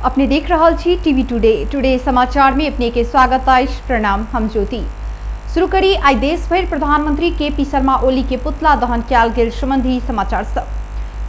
अपने देख रहा छी टीवी टुडे समाचार में अपने के स्वागत आइश। प्रणाम, हम ज्योति। शुरू करी आई देश भर प्रधानमंत्री केपी शर्मा ओली के पुतला दहन कयल गेल संबंधी समाचार सब।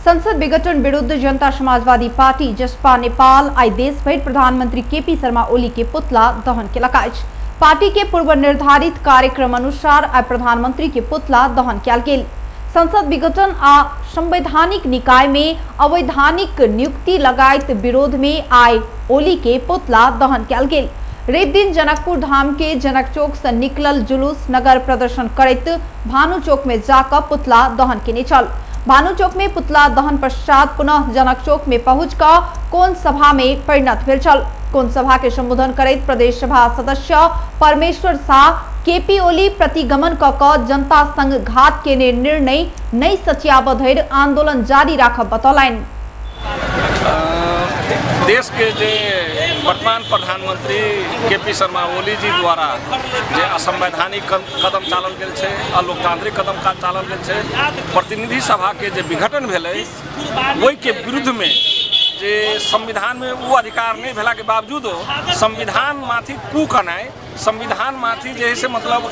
संसद विघटन विरुद्ध जनता समाजवादी पार्टी जसपा नेपाल आई देश भर प्रधानमंत्री केपी शर्मा ओली के पुतला दहन केलक अछि। पार्टी के पूर्व निर्धारित कार्यक्रम अनुसार आई प्रधानमंत्री के पुतला दहन कयल गेल। संसद विघटन आ संवैधानिक निकाय में अवैधानिक नियुक्ति लगायत विरोध में आई ओली के पुतला दहन कयल गेल। रेप दिन जनकपुर धाम के जनक चौक से निकलल जुलूस नगर प्रदर्शन करैत भानु चौक में जाकर पुतला दहन केने चल। भानु चौक में पुतला दहन पश्चात पुनः जनक चौक में पहुंचकर कोन सभा में परिणत भेल छल। कोन सभा के संबोधन करैत प्रदेश सभा सदस्य परमेश्वर शाह केपी ओली प्रतिगमन क जनता संग घात के निर्णय नहीं सचियाब धरि आंदोलन जारी राखब बतौलनि। देश के जे वर्तमान प्रधानमंत्री केपी शर्मा ओली जी द्वारा जे असंवैधानिक कदम चालल गेल छै, अलोकतांत्रिक कदम चालल गेल छै, प्रतिनिधि सभा के जे विघटन भेलै ओहि के विरुद्ध में जे संविधान में वो अधिकार नहीं भेला के बावजूदो संविधान माथि कू कनाय, संविधान माथि जे से मतलब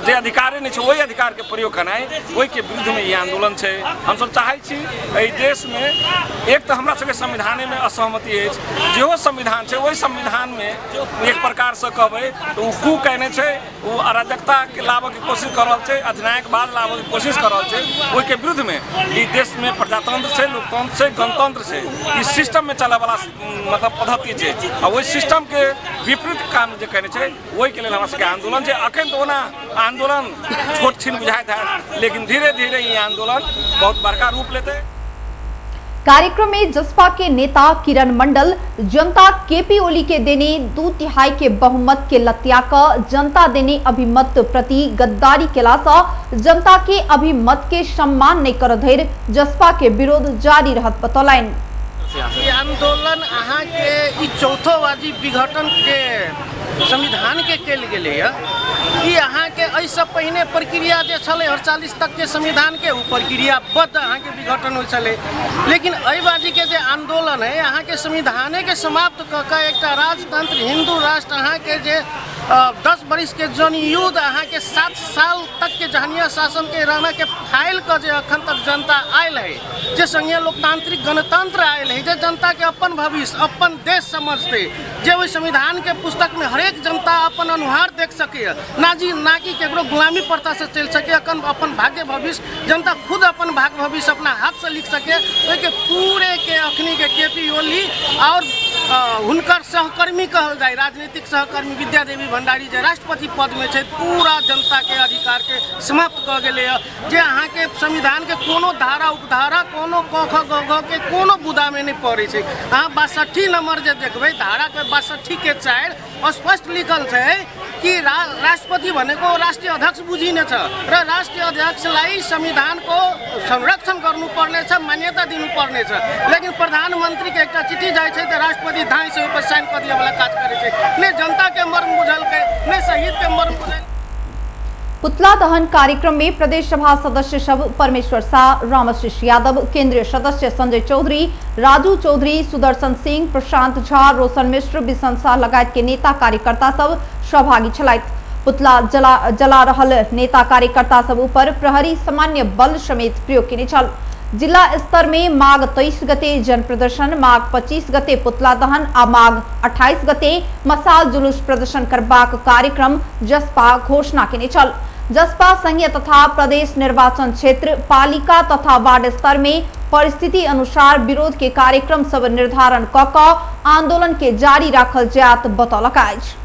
जे अधिकार नहीं छै वही अधिकार के प्रयोग कनाय, वही के विरुद्ध में ये आंदोलन छै। हम सब चाहे छी एहि देश में एक तो हमरा सबके संविधान में असहमति है, जेहो संविधान छै वही संविधान में एक प्रकार से कहबै तो कू कहने छै, वो अराजकता के लाभ के कोशिश कर रहल छै, अधिनायकवाद लाभ के कोशिश कर रहल छै। वही के विरुद्ध में ई देश में प्रजातंत्र छै, लोकतंत्र छै, गणतंत्र से इस सिस्टम में चला वाला मतलब पद्धति छै और वही सिस्टम के विपरीत काम जे कहने छै वही के लिए हमरा सबके आंदोलन छै। अखन तो ओना आंदोलन छोट छीन बुझाइत है, लेकिन धीरे धीरे ये आंदोलन बहुत बड़का रूप लेते। कार्यक्रम में जसपा के नेता किरण मंडल जनता केपी ओली के देने 2/3 के बहुमत के लत्याक जनता देने अभिमत प्रति गद्दारी केला से जनता के अभिमत के सम्मान नहीं कर धैर जसपा के विरोध जारी रहत बतौलनि। आंदोलन अहाँ के चौथो वाजी विघटन के संविधान के कल गेले कि अहाँ के ऐसा पहले प्रक्रिया जे छले 48 तक के संविधान के प्रक्रिया बद्ध अहाँ के विघटन हो चले, लेकिन एहि बाजी के जे आंदोलन है अहाँ के संविधान के समाप्त क के एक राजतंत्र हिंदू राष्ट्र अहाँ के जे 10 बरिस के जन युद्ध अहाँ के 7 साल तक के जहनीय शासन के रहना के फाइल का जे अखन तक जनता आयल है, जे संघीय लोकतांत्रिक गणतंत्र आयल है, जे जनता के अपन भविष्य अपन देश समझते, जे वही संविधान के पुस्तक में हरेक जनता अपन अनुहार देख सके, ना कि केकरो गुलामी प्रथा से चल सके, अपन भाग्य भविष्य जनता खुद अपन भाग्य भविष्य अपना हाथ से लिख सके। के पूरे के अखनी के केपी ओली और हुनकर सहकर्मी कहल जाए राजनीतिक सहकर्मी विद्या देवी भंडारी जे राष्ट्रपति पद में है पूरा जनता के अधिकार के समाप्त कर गए। जे अहाँ के संविधान के कोनो धारा उपधारा कोनो क ख ग घ के कोनो बुदा में नहीं पड़े छै। अहाँ 62 नंबर जे देखबै धारा के 62 के 4 स्पष्ट लिखल है कि राष्ट्रपति भनेको राष्ट्रीय अध्यक्ष बुझिने छ र राष्ट्रीय अध्यक्षलाई संविधान को संरक्षण गर्नुपर्ने छ, मान्यता दिनुपर्ने छ। लेकिन प्रधानमंत्री के एक चिट्ठी जाए छै त राष्ट्रपति धाई से ऊपर साइन कर दिए वाला काज करे छै। ने जनता के मर्म बुझल के ने शहीद के मर्म बुझल। पुतला दहन कार्यक्रम में प्रदेश सभा सदस्य सब परमेश्वर शाह, रामशिष यादव, केंद्रीय सदस्य संजय चौधरी, राजू चौधरी, सुदर्शन सिंह, प्रशांत झा, रोशन मिश्र, बिशन शाह लगायत के नेता कार्यकर्ता सब सहभागी छलैथ। पुतला जला रहल नेता कार्यकर्ता सब ऊपर प्रहरी सामान्य बल समेत प्रयोग केने छल। जिला स्तर में माघ 23 गते जन प्रदर्शन, माघ 25 गते पुतला दहन आ माघ 28 गते मसाल जुलूस प्रदर्शन करबाक कार्यक्रम जसपा घोषणा केने छल। जसपा संघीय तथा प्रदेश निर्वाचन क्षेत्र, पालिका तथा वार्ड स्तर में परिस्थिति अनुसार विरोध के कार्यक्रम सब निर्धारण क आंदोलन के जारी राखल जात बतौलक अछि।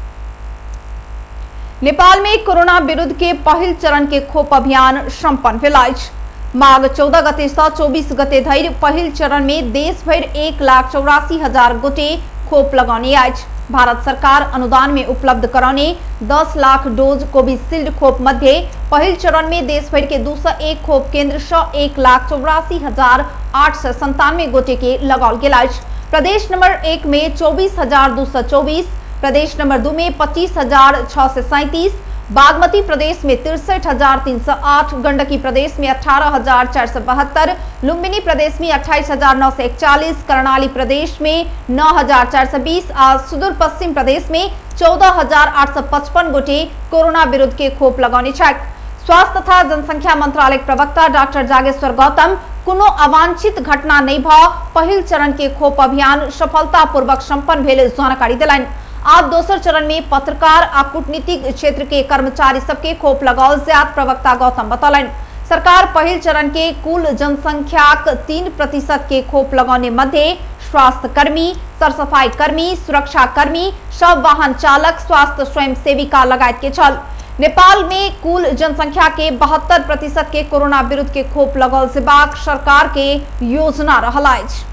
नेपाल में कोरोना विरुद्ध के पहिल चरण के खोप अभियान संपन्न भेल अछि। माघ 14 गते से 24 गते धरि पहिल चरण में देश भर 1,84,000 गोटे खोप लगाने अछि। भारत सरकार अनुदान में उपलब्ध कराने 10 लाख डोज कोविशील्ड खोप मध्य पहिल चरण में देश भर के 201 खोप केंद्र से 1,84,897 गोटे के लगाओल गेल अछि। प्रदेश नंबर 1 में 24,224, प्रदेश नंबर 2 में 25,637, बागमती प्रदेश में 63,308, गंडकी प्रदेश में 18,472, लुम्बिनी प्रदेश में 28,941, कर्णाली प्रदेश में 9,420 और सुदूर पश्चिम प्रदेश में 14,855 गोटे कोरोना विरुद्ध के खोप लगाउने छन्। स्वास्थ्य तथा जनसंख्या मंत्रालय प्रवक्ता डॉक्टर जागेश्वर गौतम कुनो अवांछित घटना नहीं भ पहिल चरण के खोप अभियान सफलतापूर्वक संपन्न भेल जानकारी दिलाइन। अब दोसर चरण में पत्रकार आ कूटनीतिक क्षेत्र के कर्मचारी सबके खोप लगाओल जात प्रवक्ता गौतम बतौलन। सरकार पहिल चरण के कुल जनसंख्या 3% के खोप लगाने मध्य स्वास्थ्य कर्मी, सरसफाई कर्मी, सुरक्षा कर्मी, सब वाहन चालक, स्वास्थ्य स्वयं सेविका लगायत के छल। नेपाल में कुल जनसंख्या के 72% के कोरोना विरुद्ध के खोप लगाओल जेबाक सरकार के योजना रहल अछि।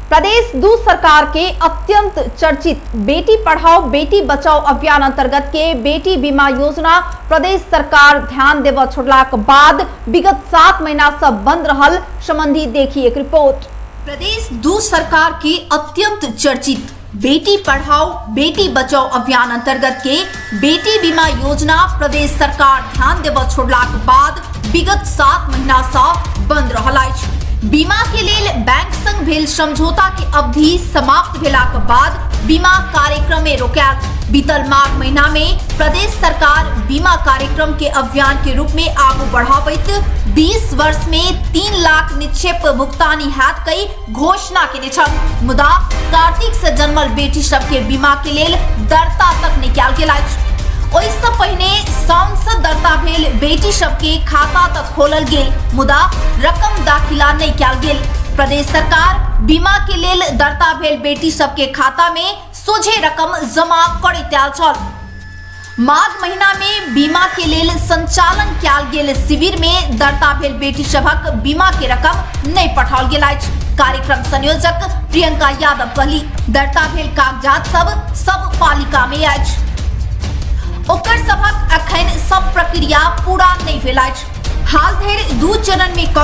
प्रदेश दू सरकार के अत्यंत चर्चित बेटी पढ़ाओ बेटी बचाओ अभियान अंतर्गत के बेटी बीमा योजना प्रदेश सरकार ध्यान देव छोड़लाक बाद विगत 7 महीना से बंद रहल संबंधी देखी एक रिपोर्ट। प्रदेश दू सरकार के अत्यंत चर्चित बेटी पढ़ाओ बेटी बचाओ अभियान अंतर्गत के बेटी बीमा योजना प्रदेश सरकार ध्यान देव छोड़लाक बाद विगत 7 महीना से बंद रहल अछि। बीमा के लेल बैंक संग भेल समझौता के अवधि समाप्त भेलाक बाद बीमा कार्यक्रम में रोकायल। बीतल माघ महीना में प्रदेश सरकार बीमा कार्यक्रम के अभियान के रूप में आगू बढ़ाबैत 20 वर्ष में 3 लाख निक्षेप भुगतानी हैत कई घोषणा केने छल। मुदा कार्तिक से जन्मल बेटी सबके बीमा के लेल दरता तक नहीं कयल गेल अछि। ओहिसँ पहिने साउन से दरता भेल बेटी सबके खाता तक खोलल गेल, मुदा रकम दाखिला नहीं कयल गेल। प्रदेश सरकार बीमा के लेल दरता भेल बेटी सबके खाता में सोझे रकम जमा करैत आयल छल। माघ महीना में बीमा के लेल संचालन कयल गेल शिविर में दरता भेल बेटी सबक बीमा के रकम नहीं पठाओल गेल अछि। कार्यक्रम संयोजक प्रियंका यादव कहली दरता भेल कागजात सब पालिका में अछि, ओकर सबक अखन सब प्रक्रिया पूरा नहीं भेल अछि। हाल धरि 2 चरण में क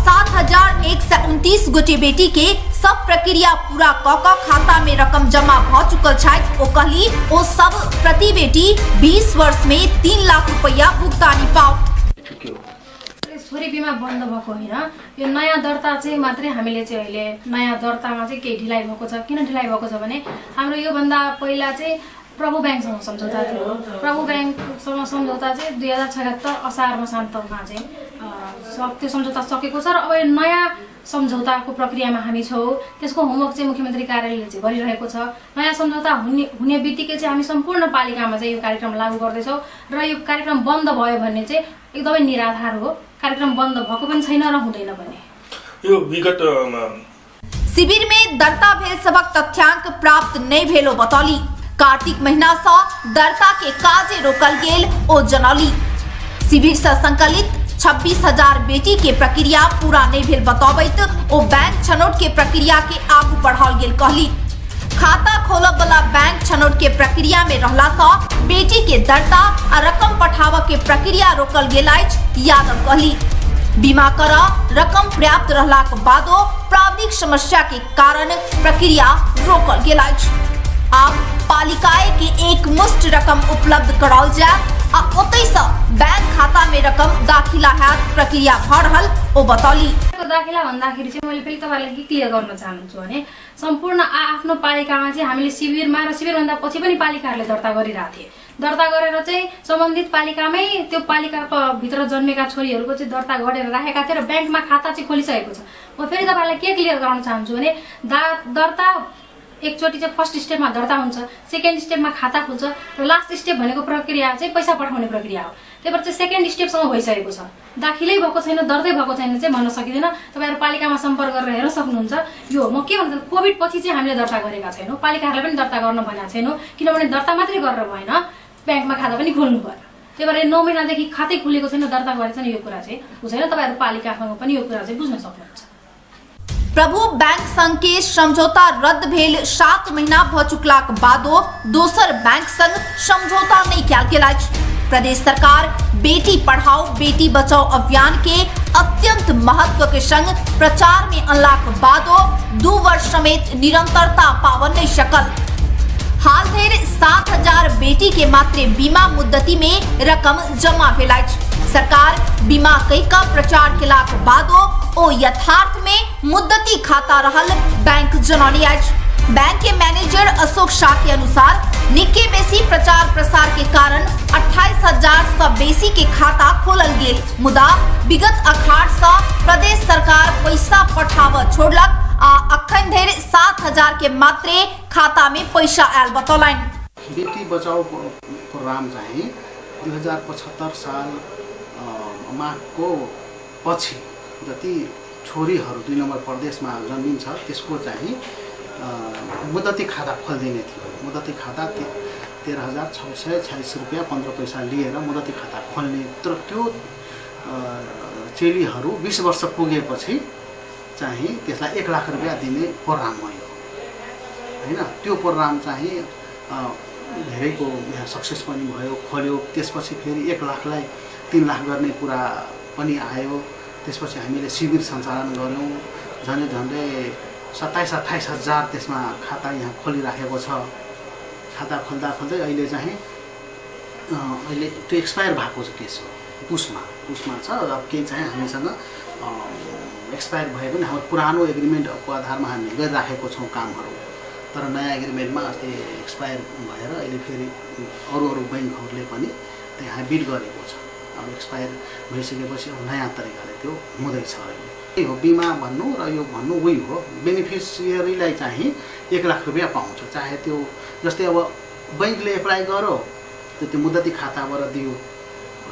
7,129 गोटे बेटी के सब प्रक्रिया पूरा क खाता में रकम जमा भ चुकल छथि। ओ कहली ओ सब प्रति बेटी 20 वर्ष में 3 लाख रुपया भुगतानी पाओ। छोरी बीमा बन्द भएको होइन, यो नयाँ दर्ता चाहिँ मात्रै हामीले चाहिँ अहिले नयाँ दर्तामा चाहिँ केही ढिलाइ भएको छ। किन ढिलाइ भएको छ भने हाम्रो यो भन्दा पहिला चाहिँ प्रभु बैंकसँग सम्झौता थियो। प्रभु बैंकसँग सम्झौता चाहिँ 2076 असार मसान्तमा चाहिँ त्यो सम्झौता सकेको छ र अब यो नयाँ सम्झौताको प्रक्रियामा हामी छौँ। त्यसको होमवर्क चाहिँ मुख्यमन्त्री कार्यालयले चाहिँ गरिरहेको छ। नयाँ सम्झौता हुने बित्तिकै चाहिँ हामी सम्पूर्ण पालिकामा चाहिँ यो कार्यक्रम लागू गर्दैछौँ र यो कार्यक्रम बन्द भयो भने चाहिँ एकदमै निराधार हो। कार्यक्रम बन्द भएको पनि छैन र हुँदैन पनि। यो विगत शिविर में दर्ता भेल सबक तथ्यांक प्राप्त नहीं भेलो बतौली। कार्तिक महीना से दर्ता के काजे रोकल गेल ओ जनौली। शिविर से संकलित 26,000 बेटी के प्रक्रिया पूरा नहीं भेल बतौबैत ओ बैंक छनौट के प्रक्रिया के आगू बढ़ाओल गेल कहली। खाता खोलब वाला बैंक छनौट के प्रक्रिया में रहला से बेटी के दर्ता आ रकम पठाव के प्रक्रिया रोकल गेल अछि, यादव कहली। बीमा कर रकम पर्याप्त रहलाक बादो प्राविधिक समस्या के कारण प्रक्रिया रोकल गेल अछि। अब पालिकाए के एक मुश्त रकम उपलब्ध कराओल जाए आ ओतै से बैंक खाता में रकम दाखिला हैत प्रक्रिया भ रहल ओ बतौली। दाखिला भन्दाखेरि चाहिँ मैले फेरि तपाईहरुलाई के क्लियर गर्न चाहन्छु भने सम्पूर्ण आफ्नो पालिकामा चाहिँ हामीले शिविरमा र शिविर भन्दा पछि पनि पालिकाहरूले दर्ता गरिरहेको थिए। दर्ता गरेर चाहिँ सम्बन्धित पालिकामै त्यो पालिकाको भित्र जन्मेका छोरीहरूको चाहिँ दर्ता गरेर राखेका थिए र बैंकमा खाता चाहिँ खोलिसकेको छ। म फेरि तपाईहरुलाई के क्लियर गराउन चाहन्छु भने दर्ता एकचोटि चाहिँ फर्स्ट स्टेपमा दर्ता हुन्छ, सेकेन्ड स्टेपमा खाता खुल्छ र लास्ट स्टेप भनेको प्रक्रिया चाहिँ पैसा पठाउने प्रक्रिया हो। त्यही भएर चाहिँ सेकेन्ड स्टेपसम्म भइसकेको छ। दाखिलै भएको छैन, दर्तै भएको छैन चाहिँ भन्न सकिँदैन। तपाईहरु पालिकामा सम्पर्क गरेर हेर्न सक्नुहुन्छ। यो म के भन्छु, कोभिड पछि चाहिँ हामीले दर्ता गरेका छैनौँ, पालिकाहरूलाई पनि दर्ता गर्न भनेका छैनौँ। किनभने दर्ता मात्रै गरेर भएन, बैंकमा खाता पनि खोल्नु पर्यो। त्यही भएर 9 महिनादेखि खातै खुलेको छैन, दर्ता गरेको छैन, यो कुरा चाहिँ बुझ्दैन। तपाईहरु पालिकासँग पनि यो कुरा चाहिँ बुझ्न सक्नुहुन्छ। प्रभु बैंक संघ के समझौता रद्द भेल 7 महीना भ चुकलाक बादो दोसर बैंक संग समझौता नहीं कयल गेल अछि। प्रदेश सरकार बेटी पढ़ाओ बेटी बचाओ अभियान के अत्यंत महत्व के संग प्रचार में अनलाक बादो 2 वर्ष समेत निरंतरता पावन नहीं सकल। हाल धरि 7,000 बेटी के मात्र बीमा मुद्दती में रकम जमा भेल अछि। सरकार बीमा कई का प्रचार केलाक बादो ओ यथार्थ में मुद्दती खाता रहल बैंक जनौनी अछि। बैंक के मैनेजर अशोक शाह के अनुसार निके बेसी प्रचार प्रसार के कारण 28,000 से बेसी के खाता खोलल गेल, मुदा विगत अखाड़ से प्रदेश सरकार पैसा पठाव छोड़लक आ अखन धरि 7,000 के मात्र खाता में पैसा आयल बतौलनि। बेटी बचाओ प्रोग्राम चाहिँ 2075 साल माघको पछि जति छोरीहरू 2 नम्बर प्रदेशमा जन्मिन्छ त्यसको चाहिँ मुद्दती खाता खोलिदिने थियो। मुद्दती खाता 13,646 रुपियाँ 15 पैसा लिएर मुद्दती खाता खोल्ने, तर त्यो चेलीहरू 20 वर्ष पुगेपछि चाहिँ त्यसलाई 1 लाख रुपियाँ दिने प्रोग्राम हो हैन। त्यो प्रोग्राम चाहिँ धेरैको यहाँ सक्सेस पनि भयो, खोल्यो। त्यसपछि फेरि 1 लाखलाई 3 लाख गर्ने कुरा पनि आयो। त्यसपछि हामीले शिविर सञ्चालन गर्यौं। झन्डै 27-28 हजार त्यसमा खाता यहाँ खोलिराखेको छ। खाता खोल्दा अहिले चाहिँ अहिले त्यो एक्सपायर भएको केस हो, पुसमा छ। अब केही चाहिँ हामीसँग एक्सपायर भए पनि हाम्रो पुरानो एग्रिमेन्टको आधारमा हामीले गरिराखेको छौँ कामहरू, तर नयाँ एग्रिमेन्टमा अस्ति एक्सपायर भएर अहिले फेरि अरू बैङ्कहरूले पनि त्यहाँ बिड गरेको छ। अब एक्सपायर भइसकेपछि अब नयाँ तरिकाले त्यो हुँदैछ। अहिले हो बिमा भन्नु र यो भन्नु उही हो, बेनिफिसियरीलाई चाहिँ 1 लाख रुपियाँ पाउँछ। चाहे त्यो जस्तै अब बैंकले एप्लाई गर्यो त्यो मुद्दती खाताबाट दियो।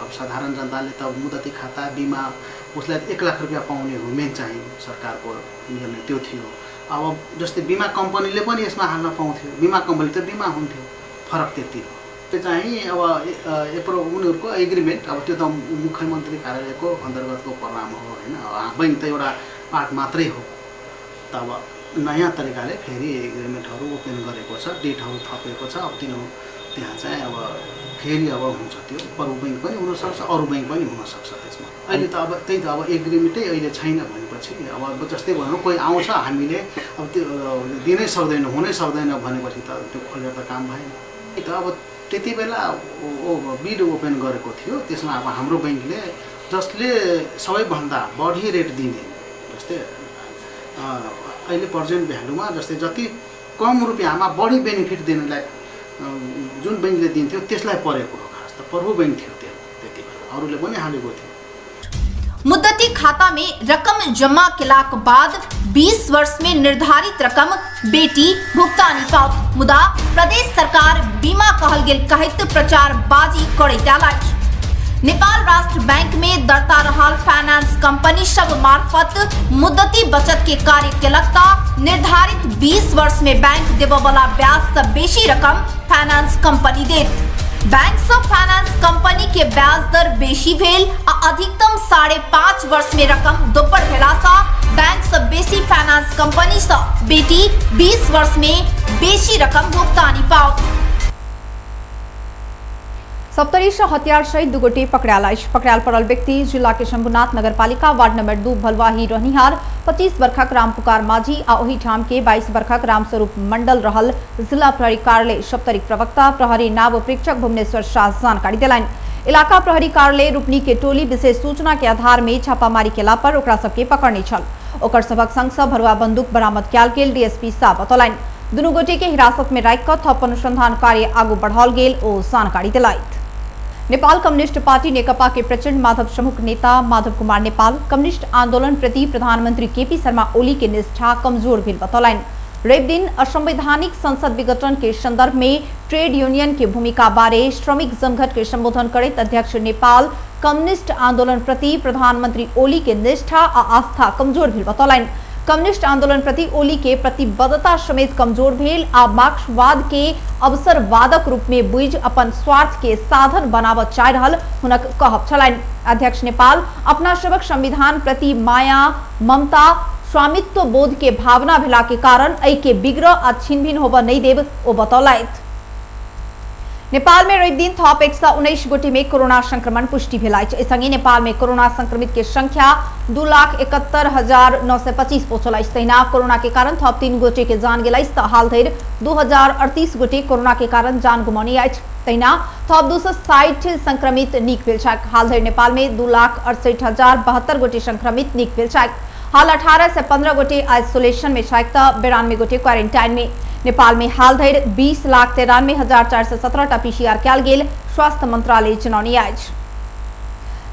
अब साधारण जनताले त मुद्दती खाता बिमा उसलाई 1 लाख रुपियाँ पाउने हो, मेन चाहिँ सरकारको निर्णय त्यो थियो। अब जस्तै बिमा कम्पनीले पनि यसमा हाल्न पाउँथ्यो, बिमा कम्पनी त बिमा हुन्थ्यो, फरक त्यति हो। त्यो चाहिँ अब उनीहरूको एग्रिमेन्ट, अब त्यो त मुख्यमन्त्री कार्यालयको अन्तर्गतको प्रोग्राम हो हैन। बैंक त एउटा पार्ट मात्रै हो। त अब नयाँ तरिकाले फेरि एग्रिमेन्टहरू ओपन गरेको छ, डेटहरू थपेको छ। अब त्यहाँ चाहिँ अब फेरि अब हुन्छ, त्यो अरू बैंक पनि हुनसक्छ, अरू बैंक पनि हुनसक्छ त्यसमा। अहिले त अब त्यही त अब एग्रिमेन्टै अहिले छैन भनेपछि अब जस्तै भनौँ कोही आउँछ, हामीले अब त्यो दिनै सक्दैन, हुनै सक्दैन भनेपछि त त्यो खोलेर त काम भएन। त अब त्यति बेला बिड ओपन गरेको थियो, त्यसमा अब हाम्रो बैंकले जसले सबैभन्दा बढी रेट दिने, जस्तै अहिले प्रेजेन्ट भ्यालुमा जस्तै जति कम रुपियाँमा बढी बेनिफिट दिनेलाई जुन बैंकले दिन्थ्यो त्यसलाई परेको हो। खास त प्रभु बैंक थियो त्यति बेला, अरूले पनि हालेको थियो। मुद्दती खाता में रकम जमा केलाक बाद 20 वर्ष में निर्धारित रकम बेटी भुगतानी पाओत, मुदा प्रदेश सरकार बीमा कहल गेल कहत प्रचारबाजी करैत आयल अछि। नेपाल राष्ट्र बैंक में दर्ता रहल फाइनेंस कंपनी सब मार्फत मुद्दती बचत के कार्य केलक त निर्धारित 20 वर्ष में बैंक देबयवला ब्याज से बेसी रकम फाइनेंस कंपनी देत। बैंक से फाइनेंस कंपनी के ब्याज दर बेसी भेल आ अधिकतम 5.5 वर्ष में रकम दोब्बर भेला सा बैंक से बेसी फाइनेंस कंपनी से बेटी 20 वर्ष में बेसी रकम भुगतानी पाओ। सप्तरी हथियार सहित 2 गोटे पकड़ाल परल व्यक्ति जिला के शंभुनाथ नगरपालिका वार्ड नंबर 2 भलवाही रहनिहार 25 वर्षक रामपुकार माझी आ ओही ठाम के 22 वर्षक रामस्वरूप मंडल रहल जिला प्रहरी कार्यालय सप्तरी प्रवक्ता प्रहरी नाव प्रेक्षक भुवनेश्वर शाह जानकारी दिलाइन। इलाका प्रहरी कार्यालय रूपनी के टोली विशेष सूचना के आधार में छापामारी केला पर ओकरा सबके पकड़ने छल। ओकर सबक संग से भरुआ बंदूक बरामद कयल गेल डीएसपी शाह बतौलनि। दुनू गोटे के हिरासत में राखि कऽ थप अनुसंधान कार्य आगू बढ़ाओल गेल ओ जानकारी दिलाइत। नेपाल कम्युनिस्ट पार्टी नेकपा के प्रचंड माधव समूह नेता माधव कुमार नेपाल कम्युनिस्ट आंदोलन प्रति प्रधानमंत्री केपी शर्मा ओली के निष्ठा कमजोर भेल बतौलनि। रवि दिन असंवैधानिक संसद विघटन के संदर्भ में ट्रेड यूनियन की भूमिका बारे श्रमिक जमघट के संबोधन करते अध्यक्ष नेपाल कम्युनिस्ट आंदोलन प्रति प्रधानमंत्री ओली के निष्ठा आ आस्था कमजोर भेल बतौलनि। कम्युनिस्ट आंदोलन प्रति ओली के प्रतिबद्धता समेत कमजोर भेल आ मार्क्सवाद के अवसरवादक रूप में बुझ अपन स्वार्थ के साधन बनाव चाहि रहल हुनक कहब छलनि। अध्यक्ष नेपाल अपना सबक संविधान प्रति माया ममता स्वामित्व बोध के भावना भेला के कारण एहि के बिगड़ आ छिनभिन होबऽ नहीं देब ओ बतौलथि। नेपाल में रवि दिन थप 119 गोटी में कोरोना संक्रमण पुष्टि भेलाई छ। यससँगै नेपाल में कोरोना संक्रमित के संख्या 2,71,925 पहुंचल। तहिना कोरोना के कारण थप 3 गोटे के जान गेल। हाल धरि 2038 गोटे कोरोना के कारण जान गुमाउने अछि। तहिना थप 260 संक्रमित निक भेल छथि। हाल धरि नेपाल में 2,68,072 गोटे संक्रमित निक भेल छथि। हाल 1815 गोटे आइसोलेशन में छथि त 92 गोटे क्वारेंटाइन में। नेपाल में हाल धरि 20,93,417 पीसीआर कयल गेल। स्वास्थ्य मंत्रालय जनौने अछि।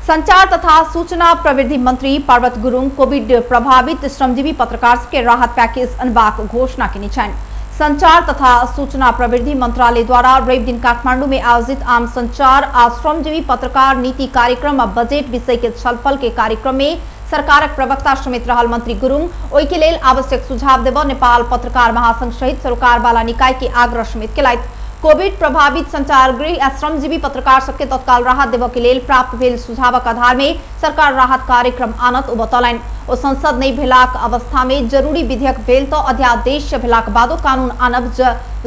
संचार तथा सूचना प्रविधि मंत्री पार्वत गुरुङ कोविड प्रभावित श्रमजीवी पत्रकार के राहत पैकेज अनबाक घोषणा केने छन्। संचार तथा सूचना प्रविधि मंत्रालय द्वारा रवि दिन काठमांडू में आयोजित आम संचार आ श्रमजीवी पत्रकार नीति कार्यक्रम में बजेट विषय के छलफल के कार्यक्रम में सरकारक प्रवक्ता समेत रहल मंत्री गुरुङ ओहि के लेल आवश्यक सुझाव देव नेपाल पत्रकार महासंघ सहित सरोकार वाला निकाय के आग्रह समेत केलथि। कोविड प्रभावित संचार गृह आ श्रमजीवी पत्रकार सबके तत्काल राहत देव के लेल प्राप्त भेल सुझावक आधार में सरकार राहत कार्यक्रम आनत ओ बतौलनि। ओ संसद नहीं भेलाक अवस्था में जरूरी विधेयक भेल तो अध्यादेश भेलाक बादो कानून आनब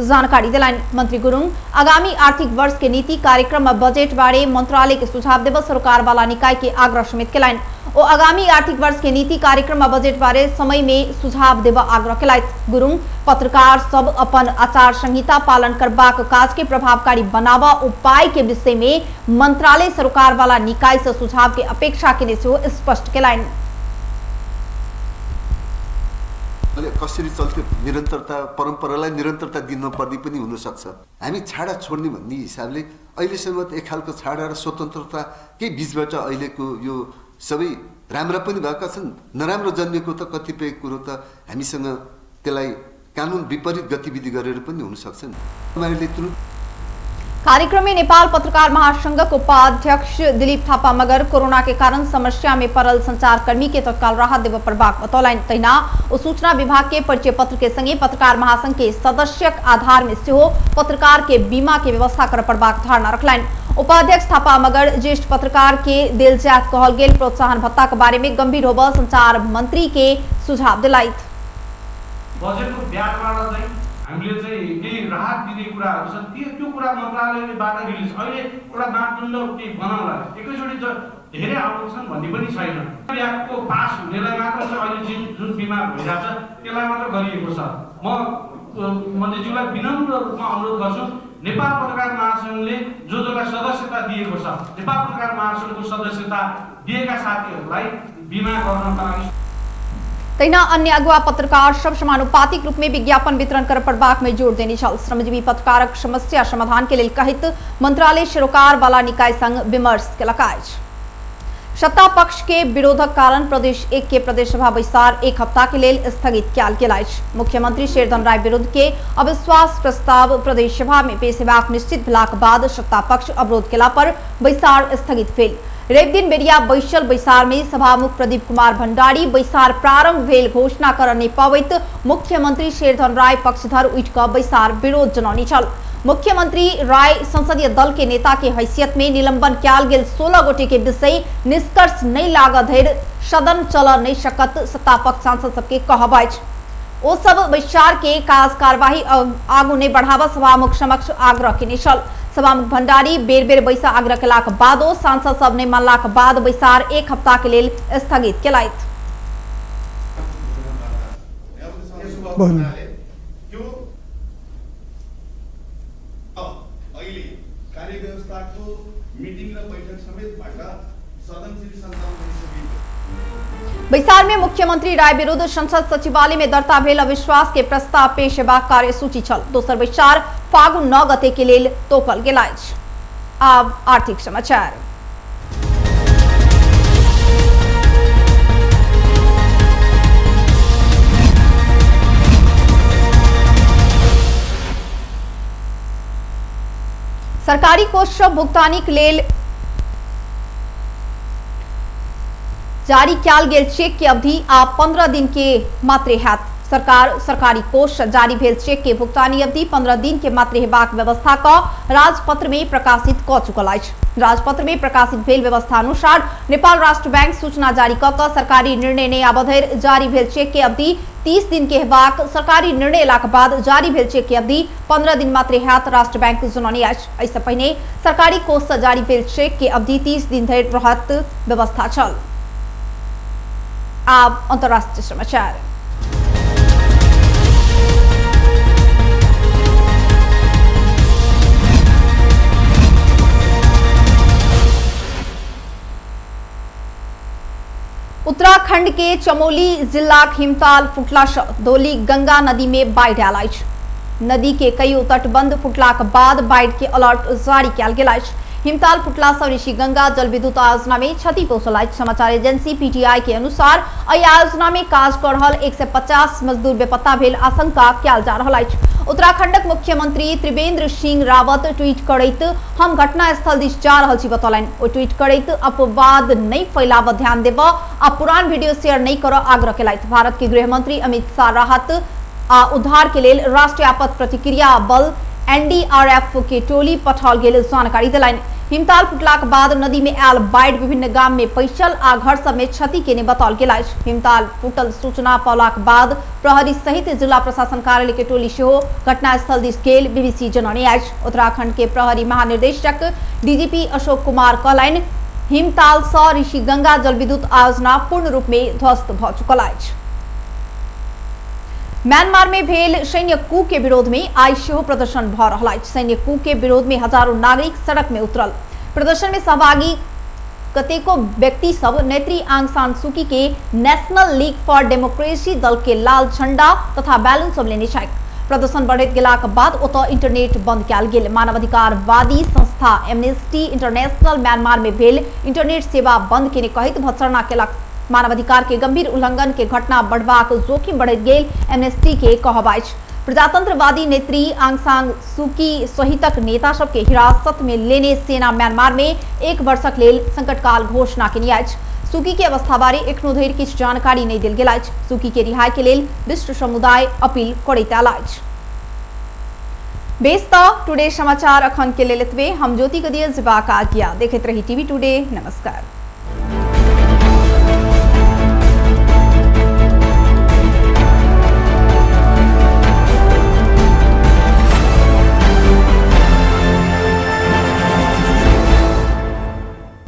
जानकारी दिलाइन। मंत्री गुरुङ आगामी आर्थिक वर्ष के नीति कार्यक्रम में बजेट बारे मंत्रालय के सुझाव देव सरोकार वाला निकाय के आग्रह समेत केलनि। ओ आगामी आर्थिक वर्ष के नीति कार्यक्रम में बजेट बारे समय में सुझाव देव आग्रह केलथि। गुरुङ पत्रकार सब अपन आचार संहिता पालन करबाक काज के प्रभावकारी बनावा उपाय के विषय में मंत्रालय सरोकार वाला निकाय से सुझाव के अपेक्षा केने सेहो स्पष्ट केलनि। कसरी चल्थ्यो निरन्तरता परम्परालाई निरन्तरता दिनुपर्ने पनि हुन सक्छ। हामी छाडा छोड्ने भन्ने हिसाबले अहिलेसम्म त एक खालको छाडा र स्वतन्त्रता के बीचबाट अहिलेको यो सबै राम्रा पनि भएका छन्, नराम्रो जन्मेको त कतिपय कुरो त हामीसँग त्यसलाई कानुन विपरीत गतिविधि गरेर पनि हुन सक्छन्। कार्यक्रम में नेपाल पत्रकार महासंघ के उपाध्यक्ष दिलीप थापा मगर कोरोना के कारण समस्या में पड़ल संचारकर्मी के तत्काल राहत देव प्रभाग बतौलनि। तहिना ओ सूचना विभाग के परिचय पत्र के संगे पत्रकार महासंघ के सदस्यक आधार में सेहो पत्रकार के बीमा के व्यवस्था कर पड़बाक धारणा रखलनि। उपाध्यक्ष थापा मगर ज्येष्ठ पत्रकार के देल जायत कहल गेल प्रोत्साहन भत्ता के बारे में गंभीर होब संचार मंत्री के सुझाव दिलाइत। बजेटको ब्याजबाट चाहिँ हामीले चाहिँ केही राहत दिने कुराहरू छन्, त्यो कुरा मन्त्रालयबाट रिलिज अहिले एउटा मापदण्ड केही बनाउला एकैचोटि धेरै आउट छन् भन्ने पनि छैन। ब्याजको पास हुनेलाई मात्र चाहिँ अहिले जुन बिमार भइरहेछ त्यसलाई मात्र गरिएको छ। म मन्त्रीज्यूलाई विनम्र रूपमा अनुरोध गर्छु, नेपाल पत्रकार महासंघले जसलाई सदस्यता दिएको छ, नेपाल पत्रकार महासंघको सदस्यता दिएका साथीहरूलाई बिमा गर्नका लागि तैना अन्य अगुवा पत्रकार सब समानुपातिक रूप में विज्ञापन वितरण कर पड़बाक में जोर देने छल। श्रमजीवी पत्रकारक समस्या समाधान के लिए कहित मंत्रालय सरोकार वाला निकाय संग विमर्श केलक अछि। सत्ता पक्ष के विरोधक कारण प्रदेश 1 के प्रदेश सभा बैसार 1 हफ्ता के लिए स्थगित कयल गेल अछि। मुख्यमंत्री शेरधन राय विरुद्ध के अविश्वास प्रस्ताव प्रदेश सभा में पेश हेबाक निश्चित भेलाक बाद सत्ता पक्ष अवरोध केला पर बैसार स्थगित भेल। रवि दिन बेरिया बैसल बैसार में सभामुख प्रदीप कुमार भण्डारी बैसार प्रारंभ भेल घोषणा कर नहीं पावैत मुख्यमंत्री शेरधन राय पक्षधर उठ क बैसार विरोध जनौने छल। मुख्यमंत्री राय संसदीय दल के नेता के हैसियत में निलंबन कयल गेल 16 गोटे के विषय निष्कर्ष नहीं लागत धरि सदन चल नहीं सकत सत्ता पक्ष सांसद सबके कहब अछि। ओ सब बैसार के काज कार्यवाही आगू नहीं बढ़ावा सभामुख समक्ष आग्रह केने छल। सभामुख भण्डारी बेर बेर बैसा आग्रह केलाक बादो सांसद सब नहीं मानलाक बाद बैसार 1 हफ्ता के लेल स्थगित केलथि। बैसार में मुख्यमंत्री राय विरुद्ध संसद सचिवालय में दर्ता भेल अविश्वास के प्रस्ताव पेश हेबाक कार्यसूची छल। दोसर बैसार फागुन 9 गते के लेल तोकल गेल अछि। आब आर्थिक समाचार। सरकारी कोष भुगतानी के लेल जारी कयल गेल चेक की अवधि आप 15 दिन के मात्र हैत। सरकार सरकारी कोष जारी भेल चेक के भुगतानी अवधि 15 दिन के मात्र हेबाक व्यवस्था का राजपत्र में प्रकाशित क चुकल अछि। राजपत्र में प्रकाशित भेल व्यवस्था अनुसार नेपाल राष्ट्र बैंक सूचना जारी क सरकारी निर्णय ने आबधर जारी भेल चेक के अवधि 30 दिन के हेबाक, सरकारी निर्णय लाक बाद जारी भेल चेक के अवधि 15 दिन मात्र हैत राष्ट्र बैंक जनौने अछि। ऐसे पहिने सरकारी कोष से जारी भेल चेक के अवधि 30 दिन धरि रहत व्यवस्था छल। अब अंतर्राष्ट्रीय समाचार। उत्तराखंड के चमोली जिला हिमताल फुटला से धौली गंगा नदी में बाढ़ आयल अछि। नदी के कई तटबंध फुटलाक बाद बाढ़ के अलर्ट जारी कयल गेल अछि। हिमताल फुटला से ऋषि गंगा जल विद्युत आयोजना में क्षति पहुंचल अछि। समाचार एजेंसी पीटीआई के अनुसार एहि आयोजना में काज कर रहल 150 मजदूर बेपत्ता भेल आशंका कयल जा रहल अछि। उत्तराखंडक मुख्यमंत्री त्रिवेंद्र सिंह रावत ट्वीट करैत हम घटना स्थल दिस जा रहल छी बतौलनि। ओ ट्वीट करैत अपवाद नहीं फैलाव ध्यान देव आ पुरान वीडियो शेयर नहीं कर आग्रह केलथि। भारत के गृह मंत्री अमित शाह राहत आ उद्धार के लेल राष्ट्रीय आपदा प्रतिक्रिया बल एनडीआरएफ के टोली पठाओल गेल जानकारी दिलनि। हिमताल फुटलाक बाद नदी में आयल बाढ़ विभिन्न गाम में पैसल आ घर सब में क्षति केने बताओल गेल अछि। हिमताल फुटल सूचना पौलाक बाद प्रहरी सहित जिला प्रशासन कार्यालय के टोली सेहो घटनास्थल दिस गेल बीबीसी जनौने अछि। उत्तराखंड के प्रहरी महानिदेशक डीजीपी अशोक कुमार कहलनि हिमताल सँ ऋषि गंगा जल विद्युत आयोजना पूर्ण रूप में ध्वस्त भ चुकल अछि। म्यांमार में भेल सैन्य कू के विरोध में आई सेहो प्रदर्शन भ रहल अछि। सैन्य कू के विरोध में हजारों नागरिक सड़क में उतरल। प्रदर्शन में सहभागी कतेको व्यक्ति सब नेत्री आंग सान सूकी के नेशनल लीग फॉर डेमोक्रेसी दल के लाल झंडा तथा बैलून सब लेने छथि। प्रदर्शन बढ़ैत गेलाक बाद ओतऽ इंटरनेट बंद कयल गेल। मानवाधिकारवादी संस्था एमनेस्टी इंटरनेशनल म्यांमार में भेल इंटरनेट सेवा बंद केने कहैत भर्त्सना केलक। मानवाधिकार के गंभीर उल्लंघन के घटना बढ़बाक जोखिम बढ़ैत गेल एमनेस्टी के कहब अछि। प्रजातंत्रवादी नेत्री आंग सान सूकी सहितक नेता सब के हिरासत में लेने सेना म्यांमार में 1 वर्षक लेल संकटकाल घोषणा केने अछि। सूकी के अवस्था बारे एखनो धरि किछु जानकारी नहीं देल गेल अछि। सूकी के रिहाई के लेल विश्व समुदाय अपील करैत आयल अछि। बेस टुडे समाचार अखन के लेल एतबे। हम ज्योति गदिया जिबाक आज्ञा। देखैत रही टीवी टुडे। नमस्कार।